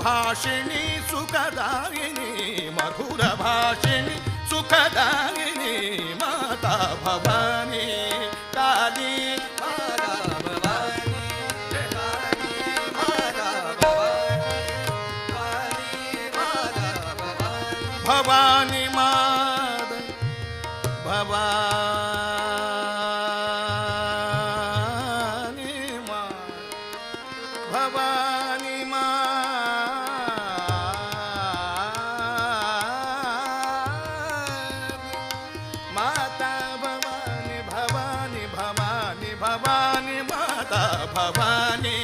Bhashini सुखदायिनी Madhur Bhashini सुखदायिनी Mata Bhavani Kali Mata Bhavani Kali Mata Bhavani Kali Mata Bhavani Mata Bhavani Bhavani Mata Bhavani Bhavani Bhavani Bhavani Mata Bhavani